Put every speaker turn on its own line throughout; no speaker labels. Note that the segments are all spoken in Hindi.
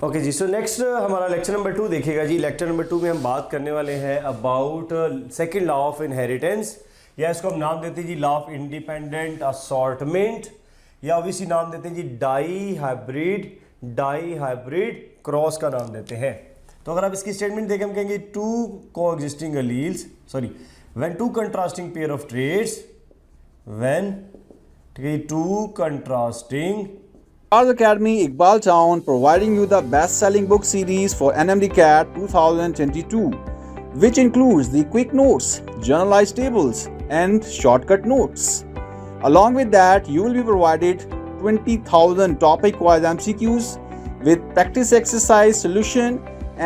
ओके जी, सो नेक्स्ट हमारा लेक्चर नंबर 2 देखिएगा जी। लेक्चर नंबर 2 में हम बात करने वाले हैं about second law of inheritance, या इसको हम नाम देते हैं जी लॉ ऑफ इंडिपेंडेंट असॉर्टमेंट, या ऑब्वियसली नाम देते हैं जी डाई हाइब्रिड क्रॉस का नाम देते हैं। तो अगर आप इसकी स्टेटमेंट देखें, हम कहेंगे two coexisting alleles, when two contrasting pair of traits, when, ठीक है, two contrasting
Stars Academy Iqbal Town providing you the best-selling book series for NMDCAT 2022, which includes the quick notes, generalized tables, and shortcut notes. Along with that, you will be provided 20,000 topic-wise MCQs with practice exercise solution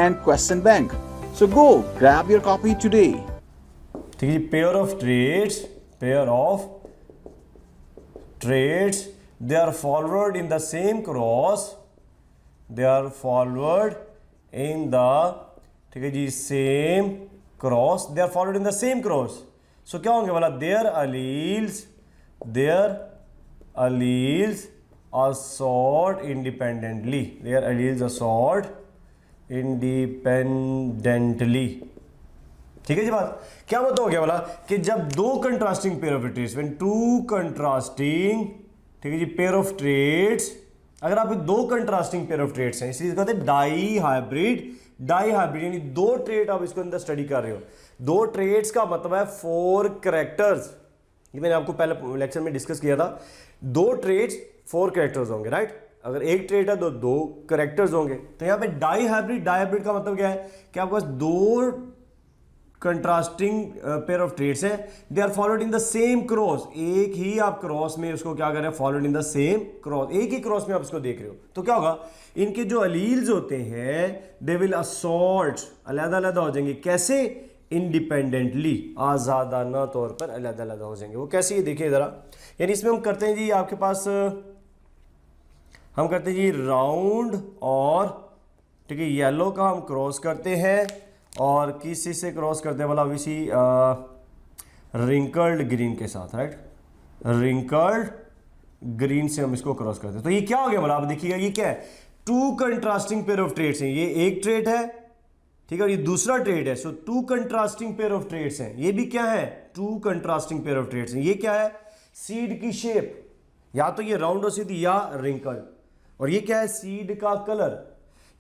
and question bank. So go grab your copy today.
ठीक है, pair of traits, they are followed in the same cross, they are followed in the, ठीक है जी, same cross, they are followed in the same cross. So क्या होंगे वाला, their alleles assort independently, their alleles assort independently. ठीक है जी बात। क्या मतलब हो गया वाला कि जब दो contrasting pair of traits, when two contrasting, ठीक है जी, पेयर ऑफ ट्रेट्स, अगर आप दो कंट्रास्टिंग पेयर ऑफ ट्रेट्स हैं, इसलिए कहते हैं डाई हाइब्रिड, यानी दो ट्रेट आप इसको अंदर स्टडी कर रहे हो। दो ट्रेट्स का मतलब है 4 कैरेक्टर्स, ये मैंने आपको पहले लेक्चर में डिस्कस किया था। दो ट्रेट्स 4 कैरेक्टर्स होंगे, राइट। अगर एक ट्रेट है तो 2 कैरेक्टर्स होंगे। तो यहाँ पे डाई हाइब्रिड का मतलब क्या है कि आपके पास दो कंट्रास्टिंग पेयर ऑफ ट्रेट्स है, they are followed in the same cross, एक ही आप क्रॉस में उसको क्या कर रहे हैं, followed in the same cross, एक ही क्रॉस में आप इसको देख रहे हो। तो क्या होगा, इनके जो अलील्स होते हैं दे विल असॉर्ट, अलग-अलग हो जाएंगे। कैसे? इंडिपेंडेंटली, आजादाना तौर पर अलग-अलग हो जाएंगे। वो कैसे, ये देखिए जरा, यानी इसमें हम करते हैं जी, आपके पास हम करते हैं जी राउंड और, ठीक है, येलो का हम क्रॉस करते हैं, और किसी से क्रॉस करते हैं, मतलब इसी रिंकल्ड ग्रीन के साथ, राइट। रिंकल्ड ग्रीन से हम इसको क्रॉस करते हैं। तो ये क्या हो गया, मतलब आप देखिएगा ये क्या है, two contrasting pair of traits हैं। ये एक ट्रेट है, ठीक है, और ये दूसरा ट्रेट है। So two contrasting pair of traits हैं। ये भी क्या है, two contrasting pair of traits हैं। ये क्या है, सीड की शेप, या तो ये राउंड हो सकती या रिंकल्ड, और ये क्या है, सीड का कलर,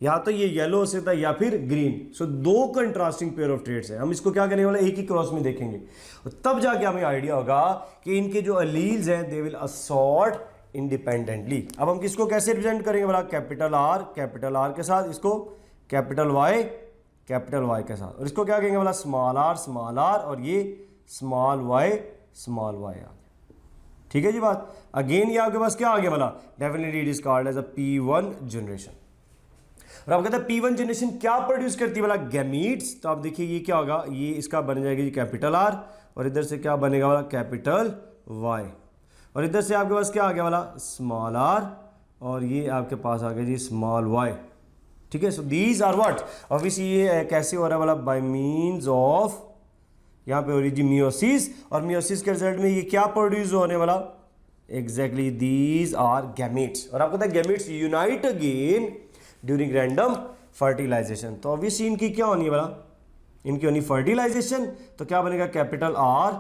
या तो ये येलो हो सकता है या फिर ग्रीन। सो दो कंट्रास्टिंग पेयर ऑफ ट्रेट्स हैं। हम इसको क्या करने वाले, एक ही क्रॉस में देखेंगे, और तब जाके हमें आइडिया होगा कि इनके जो अलील्स हैं दे विल असॉर्ट इंडिपेंडेंटली। अब हम किसको कैसे रिप्रेजेंट करेंगे बोला, कैपिटल आर के साथ, इसको कैपिटल वाई के साथ, और इसको क्या कहेंगे बोला, स्मॉल आर, और ये स्मॉल वाई आ गया। ठीक है जी बात। अगेन ये आपके पास क्या आ गया बोला, definitely it is called as a P1 generation. और आप कहते हैं P1 जनरेशन क्या प्रोड्यूस करती है बोला, गैमीट्स। तो आप देखिए ये क्या होगा, ये इसका बन जाएगा जी कैपिटल आर, और इधर से क्या बनेगा वाला, कैपिटल वाई, और इधर से आपके पास क्या आ गया वाला, स्मॉल आर, और ये आपके पास आ गया जी स्मॉल वाई। ठीक है, so these are what, obviously ये कैसे हो रहा है वाला, बाय मीन्स ऑफ, यहाँ पे हो रही जी मियोसिस, और मियोसिस के रिजल्ट में ये क्या प्रोड्यूस होने वाला, एग्जैक्टली दीज आर गैमीट्स। और आपको पता है gametes unite again during random fertilisation. तो ऑब्वियसली इनकी क्या होनी है वाला, इनकी होनी फर्टिलाइजेशन। तो क्या बनेगा, capital R,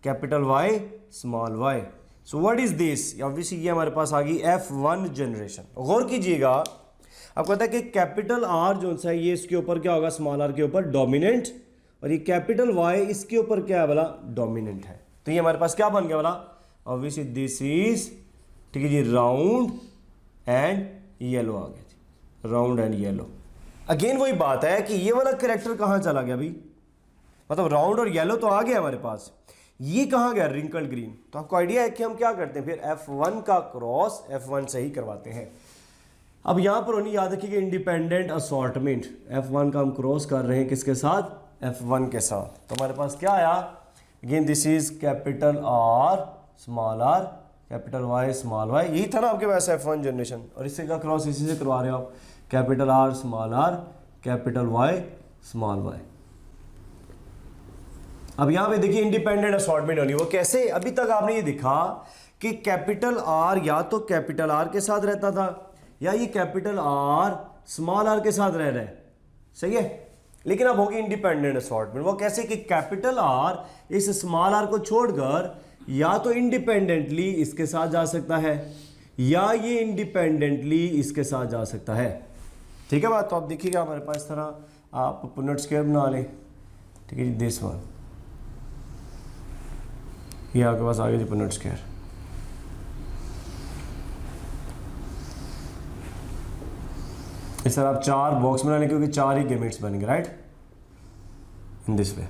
capital Y, small Y. So what is this, obviously ये हमारे पास आ गई F1 जनरेशन। गौर कीजिएगा, आपको पता है कि कैपिटल आर जो सा है ये इसके ऊपर क्या होगा, स्मॉल आर के ऊपर डोमिनेंट, और ये कैपिटल वाई इसके ऊपर क्या है वाला, डोमिनेंट है। तो ये हमारे पास क्या बन गया वाला, ऑब्वियसली दिस इज, ठीक है जी, राउंड एंड येलो आ गया जी, राउंड एंड येलो। अगेन वही बात है कि ये वाला कैरेक्टर कहाँ चला गया अभी, मतलब राउंड और येलो तो आ गया हमारे पास, ये कहाँ गया, रिंकल्ड ग्रीन। तो आपको आइडिया है कि हम क्या करते हैं, फिर F1 का क्रॉस F1 से ही करवाते हैं। अब यहाँ पर होनी याद रखिए कि इंडिपेंडेंट असॉर्टमेंट, F1 का हम क्रॉस कर रहे हैं किसके साथ, F1 के साथ। तो हमारे पास क्या आया, again this is capital R, capital Y, small Y. यही था ना आपके पास F1 जनरेशन, और इससे का क्रॉस इसी से करवा रहे हो आप, capital R, capital Y, small Y. अब यहां पे देखिए इंडिपेंडेंट असॉर्टमेंट होनी, वो कैसे, अभी तक आपने ये देखा कि कैपिटल आर या तो कैपिटल आर के साथ रहता था, या ये कैपिटल आर स्मॉल आर के साथ रह रहा है, सही है। लेकिन अब होगी इंडिपेंडेंट असॉर्टमेंट। वो कैसे कि कैपिटल आर इस स्मॉल आर को छोड़कर या तो इंडिपेंडेंटली इसके साथ जा सकता है या ये इंडिपेंडेंटली इसके साथ जा सकता है, ठीक है बात। तो आप देखिएगा हमारे पास इस तरह आप पुनेट स्क्वायर बना लें, ठीक है जी, दिस वन, ये आपके पास आ गया जी पुनेट स्क्वायर। इस तरह आप 4 बॉक्स बना लें क्योंकि 4 ही गैमेट्स बनेंगे, राइट, इन दिस वे।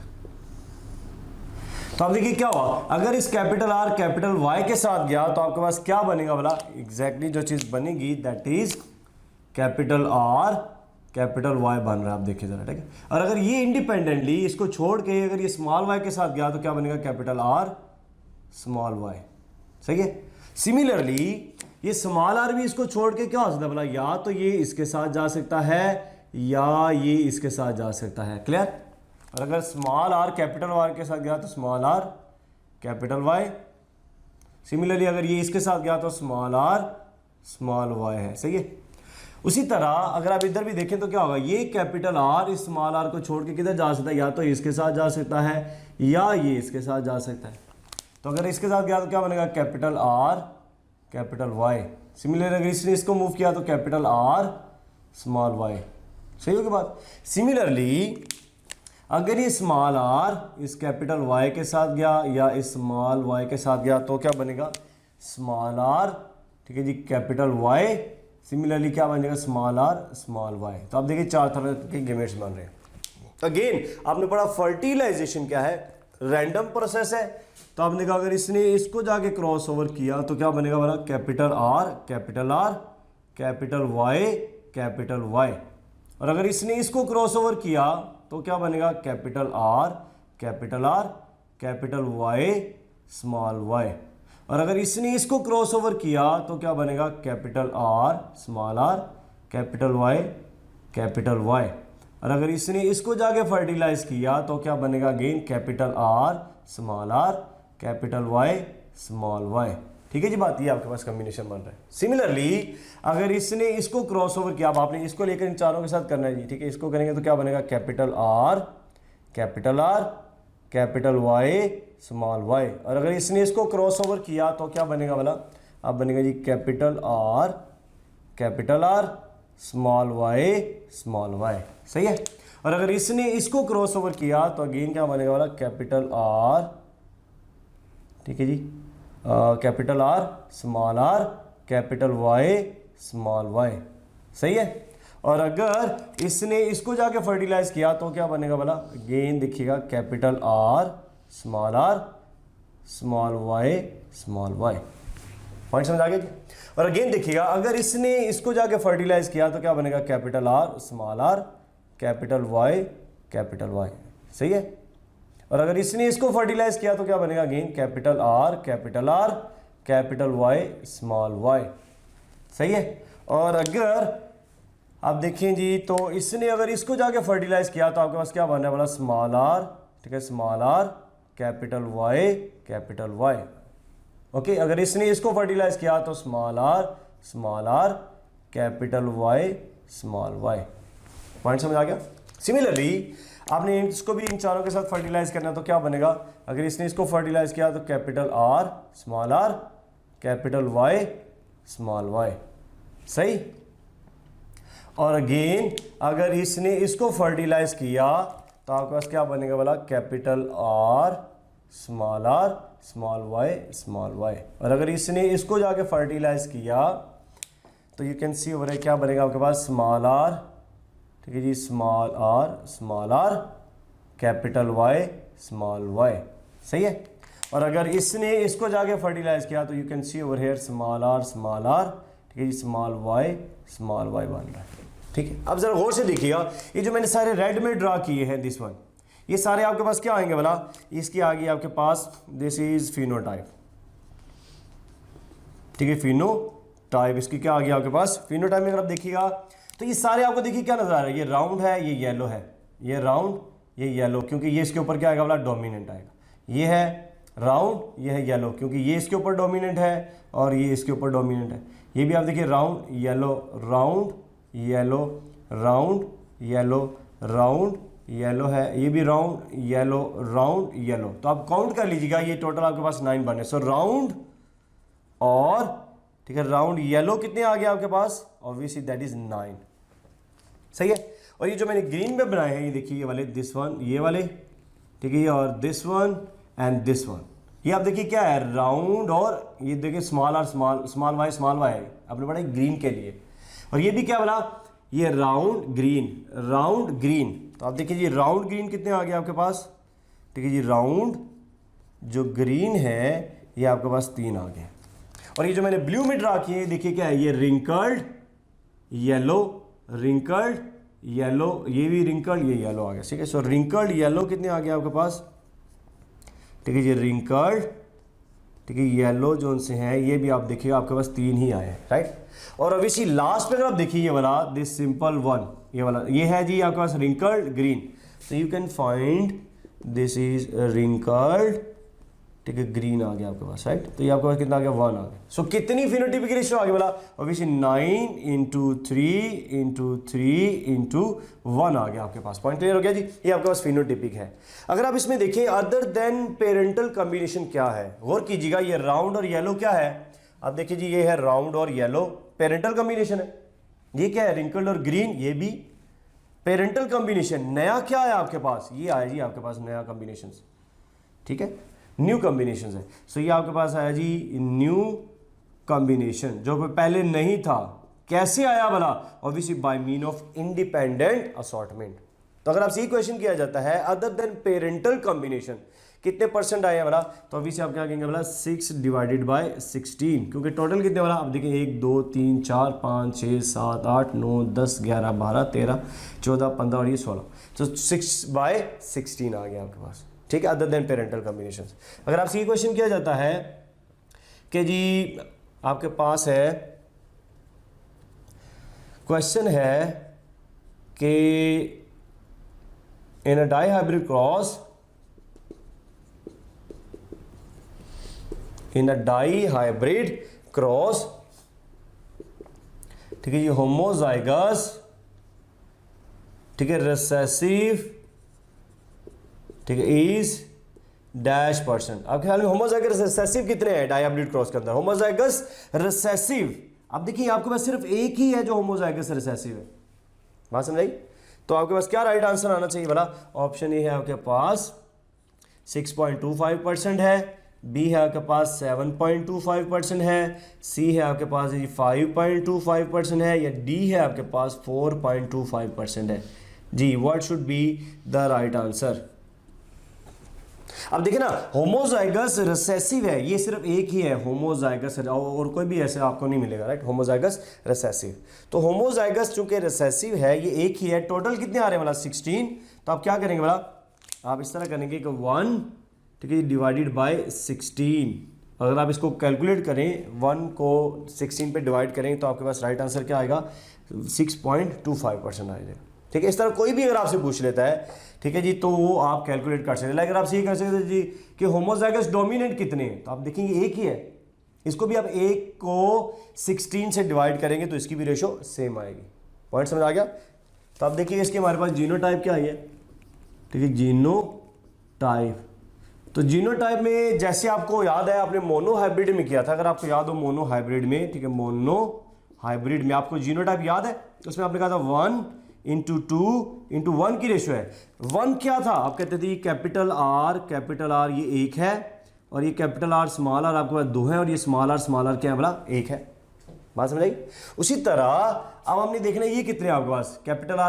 तो आप देखिए क्या हुआ, अगर इस कैपिटल आर कैपिटल वाई के साथ गया तो आपके पास क्या बनेगा बोला, एग्जैक्टली जो चीज बनेगी that is capital R capital Y बन रहा है, आप देखिए जरा, ठीक है। और अगर ये इंडिपेंडेंटली इसको छोड़ के अगर ये स्मॉल वाई के साथ गया तो क्या बनेगा, कैपिटल आर स्मॉल वाई, सही है। सिमिलरली ये स्मॉल आर भी इसको छोड़ के क्या हो सकता है बोला, या तो ये इसके साथ जा सकता है या ये इसके साथ जा सकता है, क्लियर। और अगर स्मॉल आर कैपिटल आर के साथ गया तो small R capital Y. Similarly अगर ये इसके साथ गया तो स्मॉल आर स्मॉल वाई है, सही है। उसी तरह अगर आप इधर भी देखें तो क्या होगा, ये कैपिटल आर इस स्मॉल आर को छोड़ के किधर जा सकता है, या तो इसके साथ जा सकता है या ये इसके साथ जा सकता है। तो अगर इसके साथ गया तो क्या बनेगा, capital R capital Y. Similarly अगर इसने इसको मूव किया तो कैपिटल आर स्मॉल वाई, सही होगी बात। सिमिलरली अगर ये स्मॉल आर इस कैपिटल वाई के साथ गया या इस स्मॉल वाई के साथ गया तो क्या बनेगा, स्मॉल आर, ठीक है जी, कैपिटल वाई। सिमिलरली क्या बनेगा, स्मॉल आर स्मॉल वाई। तो आप देखिए 4 तरह के गैमेट्स बन रहे हैं। अगेन आपने पढ़ा फर्टिलाइजेशन क्या है, रैंडम प्रोसेस है। तो आपने देखा अगर इसने इसको जाके क्रॉस ओवर किया तो क्या बनेगा बोला, capital R capital Y capital Y. और अगर इसने इसको क्रॉस ओवर किया तो क्या बनेगा, capital R capital Y small Y. और अगर इसने इसको क्रॉस ओवर किया तो क्या बनेगा, capital R small R capital Y. और अगर इसने इसको जाके फर्टिलाइज किया तो क्या बनेगा, again capital R small R capital Y small Y, ठीक है जी बात। ये आपके पास कॉम्बिनेशन बन रहा है। सिमिलरली अगर इसने इसको क्रॉस ओवर किया, अब आपने इसको लेकर इन चारों के साथ करना है जी, ठीक है। इसको करेंगे तो क्या बनेगा, capital R capital Y small Y. और अगर इसने इसको क्रॉस ओवर किया तो क्या बनेगा बोला, अब बनेगा जी कैपिटल आर स्मॉल वाई, सही है। और अगर इसने इसको क्रॉस ओवर किया तो अगेन क्या बनेगा बोला, कैपिटल आर, ठीक है जी, capital R capital Y small Y, सही है। और अगर इसने इसको जाके फर्टिलाइज किया तो क्या बनेगा बोला, अगेन देखिएगा capital R small Y point समझ आ गया जी। और अगेन देखिएगा अगर इसने इसको जाके फर्टिलाइज किया तो क्या बनेगा, कैपिटल आर कैपिटल वाई, सही है। और अगर इसने इसको फर्टिलाइज किया तो क्या बनेगा, again capital R capital Y small Y, सही है। और अगर आप देखें जी तो इसने अगर इसको जाके फर्टिलाइज किया तो आपके पास क्या बन रहा है बोला, स्मॉल आर, ठीक है, small R capital Y, okay. अगर इसने इसको फर्टिलाइज किया तो small R capital Y small Y, point समझ आ गया। सिमिलरली आपने इसको भी इन चारों के साथ फर्टिलाइज करना तो क्या बनेगा, अगर इसने इसको फर्टिलाइज किया तो capital R capital Y small Y, सही। और अगेन अगर इसने इसको फर्टिलाइज किया तो आपके पास क्या बनेगा बोला, कैपिटल आर स्मॉल वाई। और अगर इसने इसको जाके फर्टिलाइज किया तो यू कैन सी ओवर क्या बनेगा आपके पास, स्मॉल आर, ठीक है जी, small R capital Y small Y, सही है। और अगर इसने इसको जाके फर्टिलाइज किया तो you can see over here small R, ठीक है जी, स्मॉल वाई बन रहा है, ठीक है। अब जरा गौर से देखिएगा, ये जो मैंने सारे रेड में ड्रा किए हैं, दिस वन, ये सारे आपके पास क्या आएंगे बोला, इसकी आगे आपके पास दिस इज फिनोटाइप, ठीक है, फिनोटाइप, इसकी क्या आ गया आपके पास, फिनोटाइप में अगर आप देखिएगा तो ये सारे आपको देखिए क्या नजर आ रहा है, ये राउंड है, ये येलो है, ये राउंड, ये येलो, क्योंकि ये इसके ऊपर क्या आएगा बोला, डोमिनेंट आएगा। ये है राउंड, ये है येलो, क्योंकि ये इसके ऊपर डोमिनेंट है और ये इसके ऊपर डोमिनेंट है। ये भी आप देखिए round yellow round yellow round yellow round yellow है, ये भी राउंड येलो राउंड येलो। तो आप काउंट कर लीजिएगा, ये टोटल आपके पास 9 बने। सो राउंड और ठीक है राउंड येलो कितने आ गए आपके पास, ऑब्वियसली दैट इज 9, सही है। और ये जो मैंने ग्रीन में बनाए हैं ये देखिए, ये वाले दिस वन, ये वाले ठीक है, और this one and this one, ये आप देखिए क्या है राउंड, और ये देखिए स्मॉल आर स्मॉल वाई आपने पढ़ा ग्रीन के लिए। और ये भी क्या बना, ये राउंड ग्रीन। तो आप देखिए जी राउंड ग्रीन कितने आ गए आपके पास, ठीक है जी राउंड जो ग्रीन है ये आपके पास 3 आ गए। और ये जो मैंने ब्लू में ड्रा किए देखिए क्या है, ये रिंकल्ड येलो रिंकल्ड येलो, ये भी रिंकल्ड ये येलो आ गया, ठीक है। सो रिंकल्ड येलो कितने आ गए आपके पास, ठीक है जी रिंकल्ड, ठीक है येलो जो उनसे हैं ये भी आप देखिएगा आपके पास 3 ही आए हैं, राइट। और ऑब्वियसली लास्ट में अगर आप देखिए ये वाला दिस सिंपल वन, ये वाला ये है जी आपके पास रिंकल्ड ग्रीन। तो you can find this is wrinkled, ठीक है ग्रीन आ गया आपके पास, राइट। तो ये आपके पास कितना आ गया 1 आ गया। सो कितनी फिनोटाइपिक रेशियो आ गया बोला, ऑब्वियसली 9 इंटू 3 1 आ गया आपके पास। पॉइंट क्लियर हो गया जी, ये आपके पास फिनोटाइपिक है। अगर आप इसमें देखें अदर देन पेरेंटल कॉम्बिनेशन क्या है, गौर कीजिएगा, ये राउंड और येलो क्या है, आप देखिए जी ये है राउंड और येलो पेरेंटल कॉम्बिनेशन है। ये क्या है रिंकल्ड और ग्रीन, ये भी पेरेंटल कॉम्बिनेशन। नया क्या है आपके पास, ये आया जी आपके पास नया कॉम्बिनेशन, ठीक है न्यू कॉम्बिनेशन है। सो ये आपके पास आया जी न्यू कॉम्बिनेशन जो पहले नहीं था। कैसे आया भला, obviously by mean of independent assortment. तो अगर आपसे ये क्वेश्चन किया जाता है अदर देन पेरेंटल कॉम्बिनेशन कितने परसेंट आए हैं भला, तो ऑब्वियसली आप क्या कहेंगे भला 6 डिवाइडेड बाय 16, क्योंकि टोटल कितने भला आप देखिए 1 2 3 4 5 6 7 8 9 10 11 12 13 14 15 और ये 16, तो 6/16 आ गया आपके पास, ठीक है अदर देन पेरेंटल कॉम्बिनेशन। अगर आपसे ये क्वेश्चन किया जाता है कि जी आपके पास है क्वेश्चन है कि इन अ डाई हाइब्रिड क्रॉस, इन अ डाई हाइब्रिड क्रॉस, ठीक है ये होमोजाइगस, ठीक है रिसेसिव, ठीक है इज डैश परसेंट। आपके ख्याल में होमोजाइगस रिसेसिव कितने हैं डाई हाइब्रिड क्रॉस के अंदर, होमोजाइगस रिसेसिव अब देखिए आपके पास सिर्फ एक ही है जो होमोजाइगस रिसेसिव है, बात समझ आई। तो आपके पास क्या राइट आंसर आना चाहिए भला, ऑप्शन ए है आपके पास 6.25% है, बी है आपके पास 7.25% है, सी है आपके पास 5.25% है, या डी है आपके पास 4.25% है। जी what should be the right answer. अब देखिए ना होमोजाइगस रिसेसिव है, ये सिर्फ एक ही है होमोजाइगस, और कोई भी ऐसे आपको नहीं मिलेगा, राइट होमोजाइगस रिसेसिव। तो होमोजाइगस चूंकि रिसेसिव है ये एक ही है, टोटल कितने आ रहे हैं वाला 16। तो आप क्या करेंगे वाला, आप इस तरह करेंगे कि 1 ठीक है डिवाइडेड बाय 16। अगर आप इसको कैलकुलेट करें 1 को 16 पे डिवाइड करें तो आपके पास राइट आंसर क्या आएगा 6.25% आएगा, ठीक है। इस तरह कोई भी अगर आपसे पूछ लेता है, ठीक है जी, तो वो आप कैलकुलेट कर सकते हैं। अगर आप ये कर सकते हैं जी कि होमोजाइगस डोमिनेंट कितने हैं, तो आप देखेंगे एक ही है, इसको भी आप 1 को 16 से डिवाइड करेंगे तो इसकी भी रेशो सेम आएगी। पॉइंट समझ आ गया। तो आप देखिए इसके हमारे पास जीनोटाइप क्या है, ठीक है जीनोटाइप। तो जीनोटाइप में जैसे आपको याद है आपने मोनो हाइब्रिड में किया था, अगर आपको याद हो मोनो हाइब्रिड में, ठीक है मोनो हाइब्रिड में आपको जीनोटाइप याद है, तो उसमें आपने कहा था 1:2:1 की रेशियो है। 1 क्या था, आप कहते थे कैपिटल आर ये 1 है, और ये कैपिटल आर स्मॉल आर आपके पास 2 है, और ये स्मॉल आर क्या है बोला 1 है। बात समझ आई। उसी तरह अब हमने देखना ये कितने आपके पास कैपिटल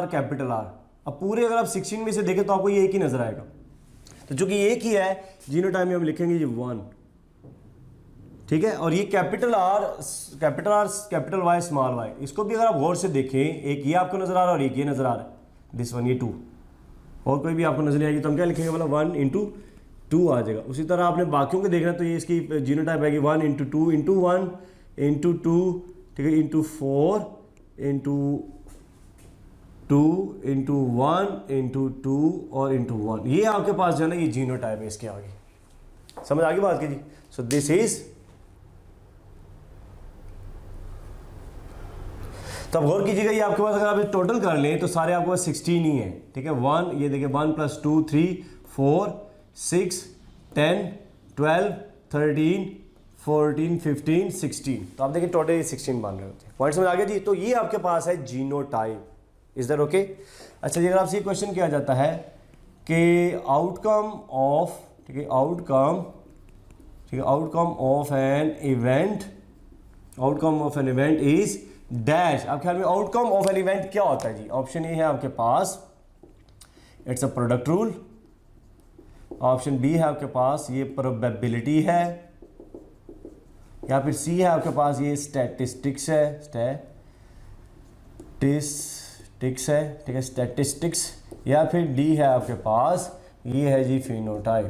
आर। अब पूरे अगर आप 16 में से देखें तो आपको ये एक ही नजर आएगा, तो चूंकि एक ही है जीनोटाइप में हम लिखेंगे ये 1, ठीक है। और ये capital R capital Y small Y, इसको भी अगर आप गौर से देखें एक ये आपको नजर आ रहा है और एक ये नजर आ रहा है, दिस वन ये 2, और कोई भी आपको नजर नहीं आएगी तो हम क्या लिखेंगे बोला 1:2 आ जाएगा। उसी तरह आपने बाकियों को देखना, तो ये इसकी जीनोटाइप आएगी 1:2:1:2, ठीक है ×4 ×2 और ×1, ये आपके पास जो है ना ये जीनोटाइप है इसके आगे। समझ आगे बात कीजिए। सो दिस इज तो अब गौर कीजिएगा, ये आपके पास अगर आप टोटल कर लें तो सारे आपके पास 16 ही है, ठीक है। 1, ये देखिए 1 + 2 3 4 6 10 12 13 14 15 16, तो आप देखिए टोटल 16 बन रहे होते हैं। पॉइंट समझ आ गया जी। तो ये आपके पास है जीनोटाइप, इज दैट ओके। अच्छा जी, अगर आपसे ये क्वेश्चन किया जाता है कि आउटकम ऑफ, ठीक है, outcome of an event, outcome of an event is dash, आप ख्याल में आउटकम ऑफ एन इवेंट क्या होता है जी। ऑप्शन ए है आपके पास it's a product rule, option B है आपके पास ये प्रोबेबिलिटी है, या फिर सी है आपके पास ये स्टैटिस्टिक्स है, स्टैटिस्टिक्स है, ठीक है, स्टैटिस्टिक्स, या फिर डी है आपके पास ये है जी फिनोटाइप,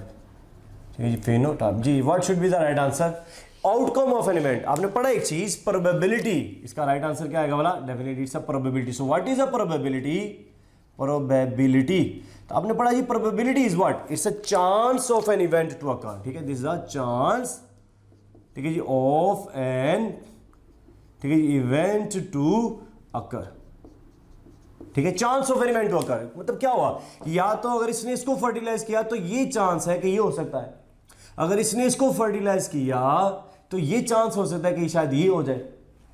ठीक है जी, फिनोटाइप जी। What should be the right answer? Outcome of an event, आपने पढ़ा एक चीज प्रोबेबिलिटी, इसका राइट आंसर क्या आएगा वाला? Definitely it's a probability. So what is a probability? Probability, तो आपने पढ़ा जी probability is what? It's a chance of an event to occur, ठीक है, दिस इज अ चांस, ठीक है जी, ऑफ एन, ठीक है, इवेंट टू अकर, ठीक है, chance of an event to occur. मतलब क्या हुआ, या तो अगर इसने इसको फर्टिलाइज किया तो ये चांस है कि ये हो सकता है, अगर इसने इसको फर्टिलाइज किया तो ये चांस हो सकता है कि शायद ये हो जाए,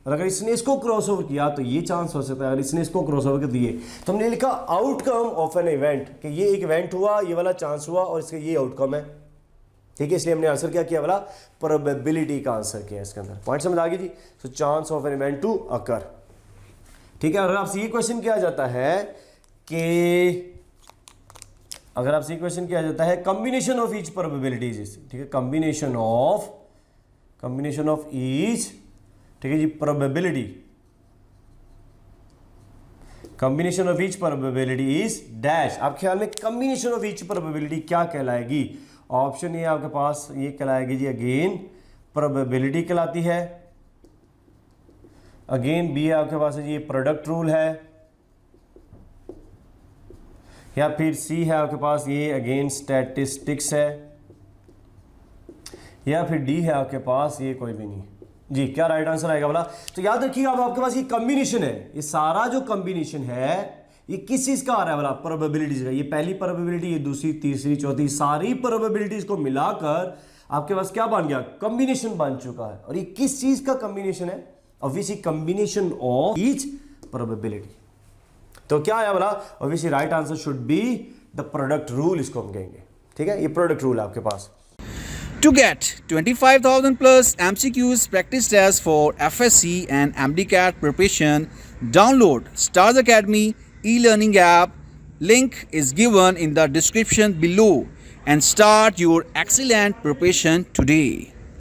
और अगर इसने इसको क्रॉसओवर किया तो ये चांस हो सकता है, अगर इसने इसको क्रॉसओवर कर दिए। तो हमने लिखा आउटकम ऑफ एन इवेंट, कि ये एक इवेंट हुआ, ये वाला चांस हुआ और इसका ये आउटकम है, ठीक है। इसलिए हमने आंसर क्या किया वाला? प्रोबेबिलिटी का आंसर किया इसके अंदर। पॉइंट समझ आ गई जी। So chance of an event to occur, ठीक है। अगर आपसे ये क्वेश्चन किया जाता है कि अगर आपसे क्वेश्चन किया जाता है कॉम्बिनेशन ऑफ ईच प्रोबेबिलिटीज, ठीक है, कॉम्बिनेशन ऑफ ईच, ठीक है जी, probability, combination of each probability is dash, आप ख्याल में कॉम्बिनेशन ऑफ ईच प्रोबेबिलिटी क्या कहलाएगी? ऑप्शन ए आपके पास ये कहलाएगी जी अगेन प्रोबेबिलिटी कहलाती है, अगेन बी आपके पास है जी प्रोडक्ट रूल है, या फिर सी है आपके पास ये अगेन स्टैटिस्टिक्स है, या फिर डी है आपके पास ये कोई भी नहीं जी। क्या राइट आंसर आएगा वाला? तो याद रखिए अब आपके पास ये कॉम्बिनेशन है, ये सारा जो कॉम्बिनेशन है ये किस चीज का आ रहा है वाला? प्रोबेबिलिटीज का। ये पहली प्रोबेबिलिटी, ये दूसरी, तीसरी, चौथी, सारी प्रोबेबिलिटीज को मिलाकर आपके पास क्या बन गया? कॉम्बिनेशन बन चुका है। और ये किस चीज का कॉम्बिनेशन है? Obviously combination of each probability. तो क्या आया वाला? Obviously right answer should be the product rule, इसको हम कहेंगे, ठीक है। ये प्रोडक्ट रूल है आपके पास।
To get 25,000 plus MCQs practice tests for FSC and MDCAT preparation, download Stars Academy e-learning app. Link is given in the description below and start your excellent preparation today.